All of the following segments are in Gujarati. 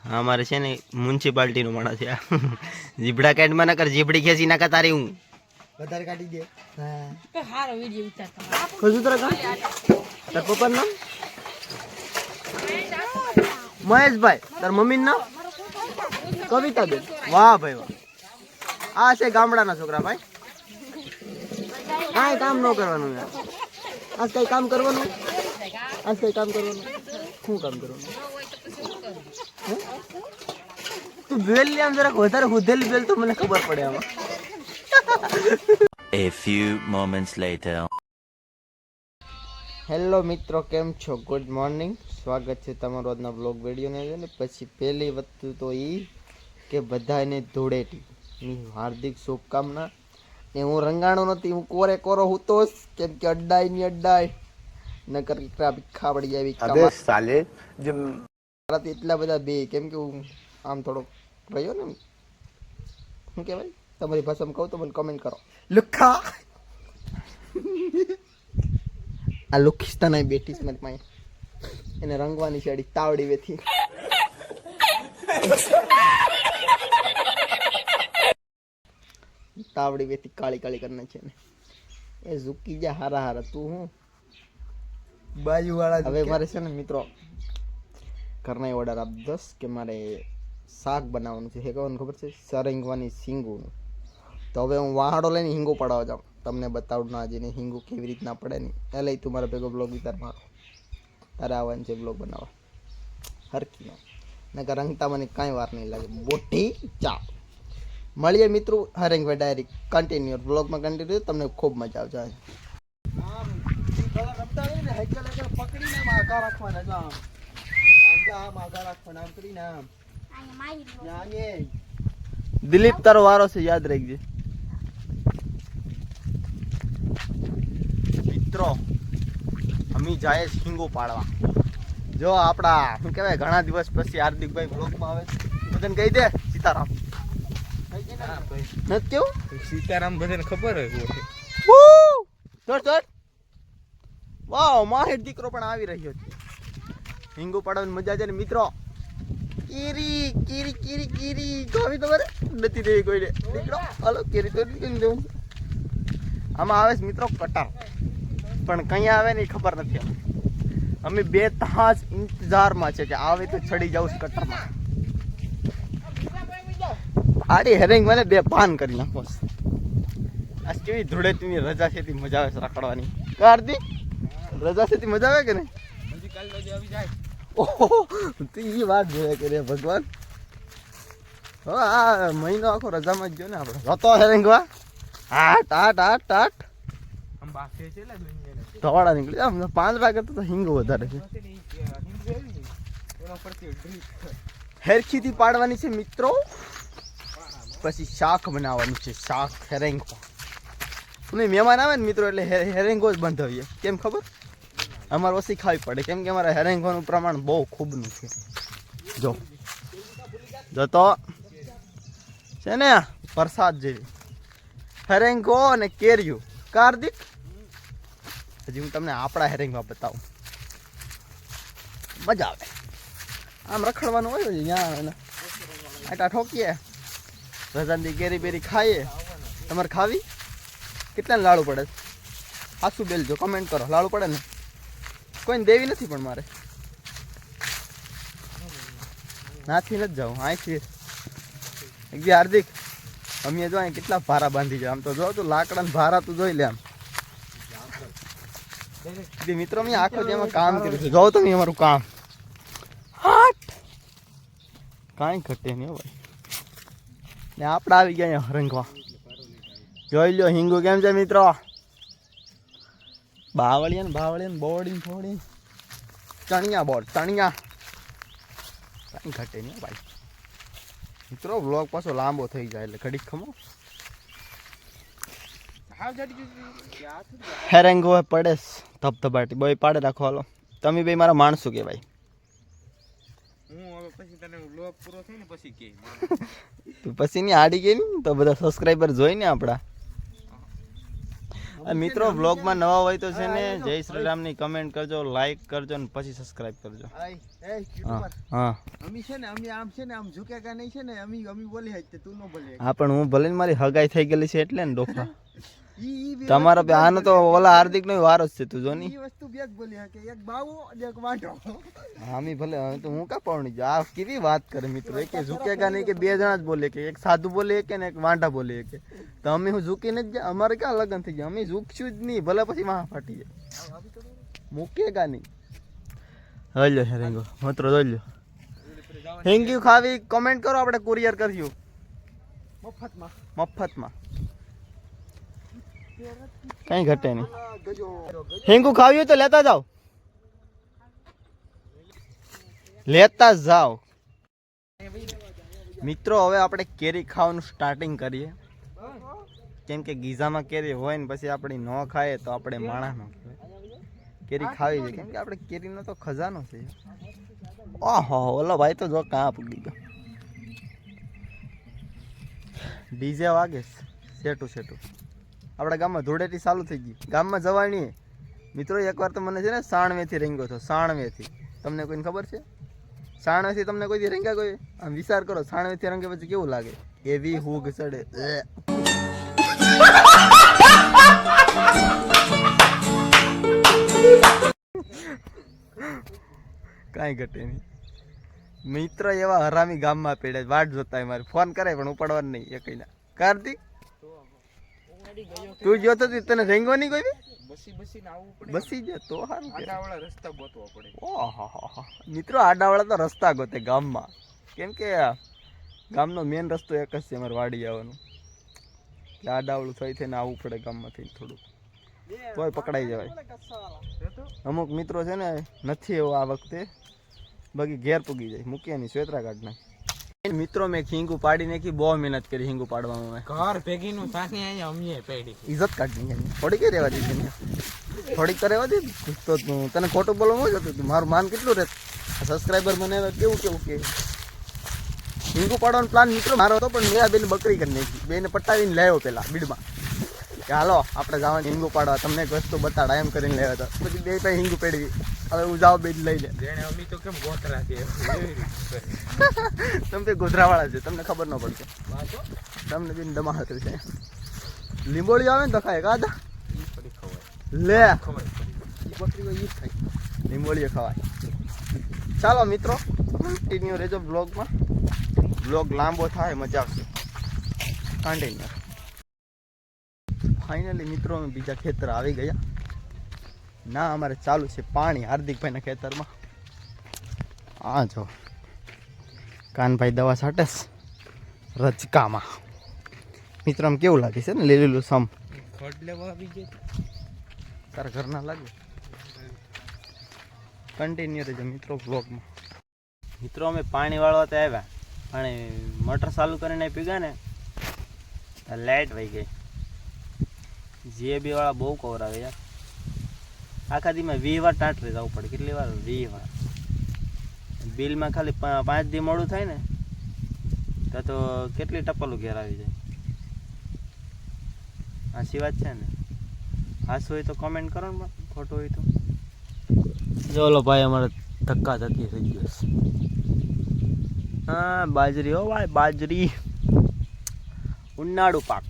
हमारे से ने म्युनिसिपालिटी नो माणस है जीबड़ा कैट में नकर जीबड़ी खेसी ना तारी हूं વધારે કાઢી દે હા તો હારો વિડિયો ઉતારતા કજુ તરા કા તાર પપ્પા નામ મહેશભાઈ તાર મમ્મી નામ કવિતા બેન વાહ ભાઈ વાહ આ છે ગામડાના છોકરા ભાઈ કાઈ કામ ન કરવાનું યાર આજ કઈ કામ કરવાનું શું કામ કરવાનું તું બેલ લે આમ જરાક વધારે હુધેલી બેલ તો મને ખબર પડે આમાં A few moments later. Hello મિત્રો કેમ છો ગુડ મોર્નિંગ સ્વાગત છે તમારો આજના બ્લોગ વિડીયોની અંદર ને પછી પહેલી વસ્તુ તો એ કે બધાને ધૂળેટીની હાર્દિક શુભકામના ને હું રંગાણો નથી હું કોરે કોરો હતો કેમ કે અડ્ડાઈ ની અડ્ડાઈ નકર કેટલા ભીખા પડી જાય અબે સાલે જો મારાથી એટલા બધા બે કેમ કે હું આમ થોડો રહ્યો ને શું કહેવાય તમારી ભાષામાં કહું તો મને કમેન્ટ કરો લુખા આ લુખિસ્તાન બેઠી છે મારી પાસે એને રંગવાની છે તાવડી વેથી તાવડી વેથી કાળી કાળી કરીને છે ને એ ઝુકી જા હારા હારા તું હું બાજુ વાળા હવે મારે છે ને મિત્રો ઘરના ઓર્ડર આપ દસ કે મારે શાક બનાવવાનું છે હેકવાનું ખબર છે સરંગવાની સિંગુનું તો હવે હું વાહાડો લઈને હિંગો પડાવવા જાઉં તમને બતાવું ના જઈને હિંગો કેવી રીતના પડે ને એ લઈ તું મારા ભેગો બ્લોગ વિતાર મારો તારે આવવાનું છે બ્લોગ બનાવવા હરખીનો નકર રંગતા મને કાંઈ વાર નહીં લાગે મોટી ચા મળીએ મિત્રો હરેંગભાઈ ડાયરી કન્ટિન્યુ બ્લોગમાં કન્ટિન્યુ તમને ખૂબ મજા આવશે દિલીપ તારો વારો છે યાદ રાખજે મિત્રો અમે જાય હિંગો પાડવા જો આપડા શું કહેવાય ઘણા દિવસ પછી હાર્દિકભાઈ બ્લોગમાં આવે છે બધાને કહી દે સીતારામ નથી કેવું સીતારામ બધાને ખબર હોય ચોટ ચોટ વાવ માહેર દીકરો પણ આવી રહ્યો છે હિંગો પાડવાની મજા છે ને મિત્રો કીરી કીરી કીરી કીરી જોવી તમારે નથી દેવી કોઈને દીકરો હાલો કેરી તો નથી દેવું આમાં આવે છે મિત્રો કટાર પણ કઈ આવે ને ખબર નથી અમે બે તાસ ઇંતજારમાં છે કે આવે તો ચડી જાવ કટરમાં આડી હેરિંગ મને બે પાન કરી નાખો આ કેવી ધૂળેટીની રજા છે તે મજા આવે છે રખડવાની કાર્તિક રજા છે તે મજા આવે કે નહીં ઓહો તું એ વાત જોયા કરે ભગવાન હવે આ મહિનો આખો રજામાં જ જો ને આપણે જતો હેરેંગવા હાટ હાટ હાટ હાટ ધવાડા નીકળી આમ 5 વાગે તો હિંગો વધારે છે હેરખીથી પાડવાની છે મિત્રો પછી શાક બનાવવાનું છે શાક હેરેંગો અને મહેમાન આવે ને મિત્રો એટલે હેરેંગો જ બંધાવીએ કેમ ખબર અમારે ઓછી ખાવી પડે કેમ કે અમારા હેરેંગોનું પ્રમાણ બહુ ખૂબનું છે જો તો છે ને વરસાદ જેવી હેરેંગો અને કેરીયું કાર્તિક હજી હું તમને આપણા હેરેંગમાં બતાવું મજા આવે આમ રખડવાનું હોય ત્યાં આટા ઠોકીએ રજાની કેરી બેરી ખાઈએ તમારે ખાવી કેટલાને લાડુ પડે હાસું બેલજો કમેન્ટ કરો લાડુ પડે ને કોઈને દેવી નથી પણ મારે નાથી નથી જાઉં અહીંથી એક દી હાર્દિક અમે જો અહીં કેટલા ભારા બાંધી જાય આમ તો જો તું લાકડા ભારા તું જોઈ લે આમ મિત્રો મેં આખો જેમાં કામ કર્યું છે જો તમે અમારું કામ હાટ કાંઈ ઘટે નહીં ભાઈ ને આપણે આવી ગયા અહીંયા હરંગવા જોઈ લો હિંગુ કેમ છે મિત્રો બાવળિયા બોડી ફોડી ચણિયા બોર્ડ ચણિયા કાંઈ ઘટે નહીં ભાઈ મિત્રો વ્લોગ પાછો લાંબો થઈ જાય એટલે ઘડીક ખમો હેરેંગો પડે ધબધબાટી બોય પાડે રાખો હાલો તમે બે મારા માણસો કે ભાઈ તું પછી ની હાડી ગઈ ને તો બધા સબસ્ક્રાઈબર જોઈ ને આપડા મિત્રો વ્લોગમાં નવા હોય તો છે ને જય શ્રી રામની કમેન્ટ કરજો, લાઈક કરજો ને પછી સબસ્ક્રાઇબ કરજો. હા અમી છે ને અમી આમ છે ને આમ ઝુકેગા નહીં છે ને અમી અમી બોલી હજ તું ન બોલે હા પણ હું ભલે ને મારી હગાઈ થઈ ગયેલી છે એટલે ને ડોફા તમારો બે આનો તો ઓલા હાર્દિક નો વારો જ છે. તું જો ની ઈ વસ્તુ બેગ બોલી હકે એક બાવો અને એક વાંઢો. આમી ભલે હવે તો હું કા પાવણી જા આ કેવી વાત કરે મિત્રો. એક ઝુકેગા નહીં કે બે જણા જ બોલે કે એક સાધુ બોલે કે ને એક વાંઢા બોલે કે તો અમે હું ઝૂકીને જ જાય. અમારે ક્યાં લગન થઈ જાય. અમે ઝૂકશું જ નહીં ભલે પછી વાહ ફાટી જાય મૂકેગા નહીં. હલ્યો છે રેંગો મિત્રો જોઈ લો. હેંગી ખાવી કમેન્ટ કરો આપણે કુરિયર કર્યું મફતમાં કઈ ઘટે નહીં. હેંગુ ખાવ્યું તો લેતા જાઓ મિત્રો. હવે આપણે કેરી ખાવાનું સ્ટાર્ટિંગ કરીએ કેમ કે ગીઝામાં કેરી હોય ને પછી આપણે ન ખાઈએ તો આપણે માણસ ન કહેવાય. કેરી ખાવી છે કેમ કે આપણે કેરીનો તો ખજાનો છે. ઓહો ઓલો ભાઈ તો જો કાં પૂગી ગયો. ડીજે વાગે સેટું આપણા ગામમાં ધૂળેટી ચાલુ થઈ ગઈ. ગામમાં જવાની મિત્રો એકવાર તો મને છે ને સાણવેથી રેંગ્યો હતો. સાણવેથી તમને કોઈને ખબર છે? સાણવેથી તમને કોઈ રેંગ્યા કોઈ? આમ વિચાર કરો સાણવેથી રંગે પછી કેવું લાગે? એવી હુગ ચડે. કાંઈ ઘટે નહીં મિત્ર. એવા હરામી ગામમાં પડ્યા વાટ જોતા હોય મારે ફોન કરે પણ ઉપાડવાનું નહીં એ કઈના. કાર્તિક તું જોતો તને રેંગો નહીં કોઈ બસી જાય તો સારું. આડાવાળા રસ્તા ગોતવા પડે. ઓહો મિત્રો આડાવાળા તો રસ્તા ગોતે ગામમાં કેમ કે ગામનો મેન રસ્તો એક જ છે અમારે વાડી આવવાનું. આડાવાળું થઈ થઈને આવવું પડે ગામમાંથી થોડુંક તોય પકડાઈ જવાય. અમુક મિત્રો છે ને નથી એવો આ વખતે બાકી ઘેર પૂગી જાય મૂકીએ નહીં સ્વેતરા કાઢ નાખ. મિત્રો મેં હિંગુ પાડી નાખી. બહુ મહેનત કરી હિંગુ પાડવામાં. મેં ઘર ભેગી નું થાને અહીંયા અમીએ પેડી ઇજ્જત કાઢી થોડી કઈ રહેવા દીધી થોડીક તો રહેવા દીધી. તો તને ખોટું બોલવું જ હતું. મારું માન કેટલું રહે સબસ્ક્રાઈબર મને કેવું કે હિંગુ પાડવાનો પ્લાન મિત્રો મારો હતો પણ મેં બેન બકરી કરી નાખી. બેને પટાવીને લાવ્યો પેલા બીડમાં કે હાલો આપણે જવાનું હિંગુ પાડવા તમને એક વસ્તુ બતાડા એમ કરીને લાવ્યો હતો. પછી બે પાસે હિંગુ પેડવી હવે હું જાઓ બેન લઈ લે. જેણે અમી તો કેમ ગોતરા છે તમે તો ગોધરાવાળા છે તમને ખબર ન પડશે. તમને બેન દમાહત છે. લીંબોળી આવે ને તો ખાય કાદા લે બકરી હોય ઈ જ ખાય લીંબોળીએ ખવાય. ચાલો મિત્રો કન્ટિન્યુ રહેજો બ્લોગમાં. બ્લોગ લાંબો થાય મજા આવશે. કન્ટિન્યુ. ફાઇનલી મિત્રો અમે બીજા ખેતર આવી ગયા. ના અમારે ચાલુ છે પાણી હાર્દિકભાઈના ખેતરમાં. હા જો કાનભાઈ દવા છાંટે રચકામાં. મિત્રો આમ કેવું લાગે છે ને લીલું સમ તારા ઘરના લાગે. કન્ટિન્યુ રહેજો મિત્રો બ્લોગમાં. મિત્રો અમે પાણી વાળવા તો આવ્યા અને મોટર ચાલુ કરીને પીગા ને લાઇટ વહી ગઈ. જીએબી વાળા બહુ કવરાવે યાર. આખા દીમાં 20 વાર ટાંટરે જવું પડે. કેટલી વાર? 20 વાર. બિલમાં ખાલી 5 દી મોડું થાય ને તો કેટલી ટપલું ઘેર આવી જાય. હાસી વાત છે ને? હાસું હોય તો કોમેન્ટ કરો ને, ખોટું હોય તો. ચલો ભાઈ અમારે ધક્કા ધક્કી થઈ ગયો છે. હા બાજરી હો ભાઈ બાજરી. ઉનાળુ પાક.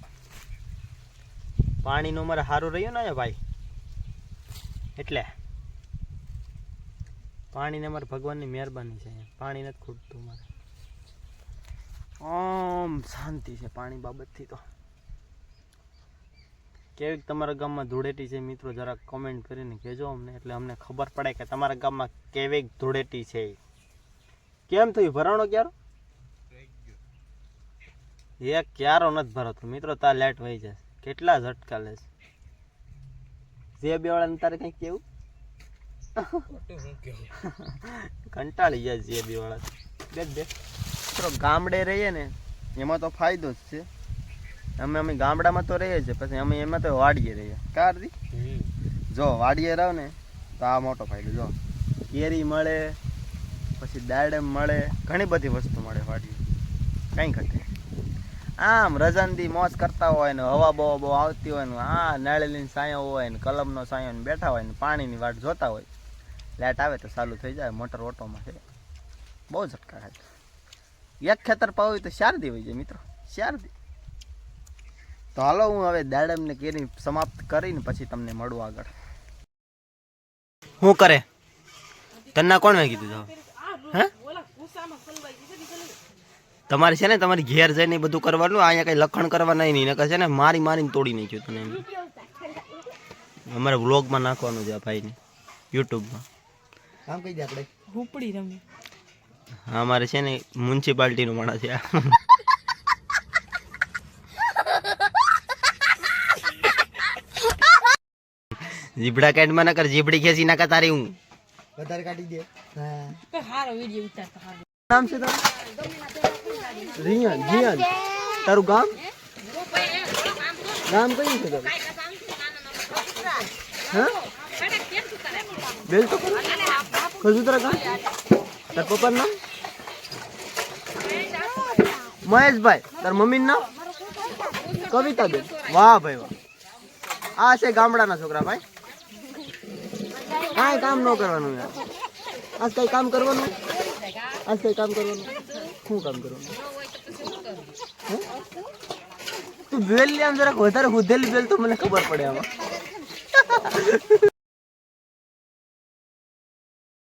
પાણીનું અમારે સારું રહ્યું ને ભાઈ એટલે પાણીને અમારે ભગવાનની મહેરબાની છે. પાણી નથી ખૂટતું મારે. ઓમ શાંતિ છે પાણી બાબતથી. તો કેવી તમારા ગામમાં ધૂળેટી છે મિત્રો જરાક કોમેન્ટ કરીને કહેજો અમને એટલે અમને ખબર પડે કે તમારા ગામમાં કેવી ધૂળેટી છે. કેમ થયું ભરાણો ક્યારો? એક ક્યારો નથી ભરાતો મિત્રો. તાર લાઈટ વહી જશે. કેટલા ઝટકા લે છે જે બે વાળાને તારે કંઈક કેવું કંટાળી જાય જે બે વાળા. દેખ મિત્રો ગામડે રહીએ ને એમાં તો ફાયદો જ છે. અમે ગામડામાં તો રહીએ છીએ પછી અમે એમાં તો વાડીએ રહીએ. કારથી જો વાડીએ રહો ને તો આ મોટો ફાયદો. જો કેરી મળે પછી દાડમ મળે ઘણી બધી વસ્તુ મળે વાડીએ. કંઈ ઘટે. આમ રજાનથી મોજ કરતા હોય ને હવા બવા બહુ આવતી હોય ને આ નાળીની સાયો હોય ને કલમનો સાયો ને બેઠા હોય ને પાણીની વાટ જોતા હોય લાઈટ આવે તો ચાલુ થઈ જાય મોટર ઓટોમાં છે બહુ ઝટકા ખાય એક ખેતર પાવું તો 4 દી હોય છે મિત્રો 4 દી તો હાલો હું હવે દાડમને કેરી સમાપ્ત કરીને પછી તમને મળું આગળ શું કરે તન્ના કોણ મેં કીધું હે તમારે છે ને તમારી ઘેર જઈને બધું કરવાનું અહીંયા કઈ લખણ કરવા નહીં ને છે ને મારીને તોડી નાખ્યું તને અમારે વ્લોગમાં નાખવાનું છે આ ભાઈને યુટ્યુબમાં કામ કઈ દે આપણે હુપડી રમે હા અમારે છે ને મ્યુનિસિપાલિટીનો માણસ છે જીબડા કાઢમાં ના કર જીબડી ખેંચી નાખા તારી હું વધારે કાઢી દે હારો વિડિયો ઉતારતો હારો નામ છે તારું રિયાન જીયાન તારું ગામ કયું છે તારું હા બેલ તો કયું તારા ગામ તાર પપ્પાનું નામ મહેશભાઈ તાર મમ્મીનું નામ કવિતાબેન વાહ ભાઈ વાહ આ છે ગામડાના છોકરા ભાઈ કાંઈ કામ ન કરવાનું યાર આજ કઈ કામ કરવાનું શું કામ કરવાનું તું બેલ લે આમ જરાક વધારે હુધેલી બેલ તો મને ખબર પડે આમાં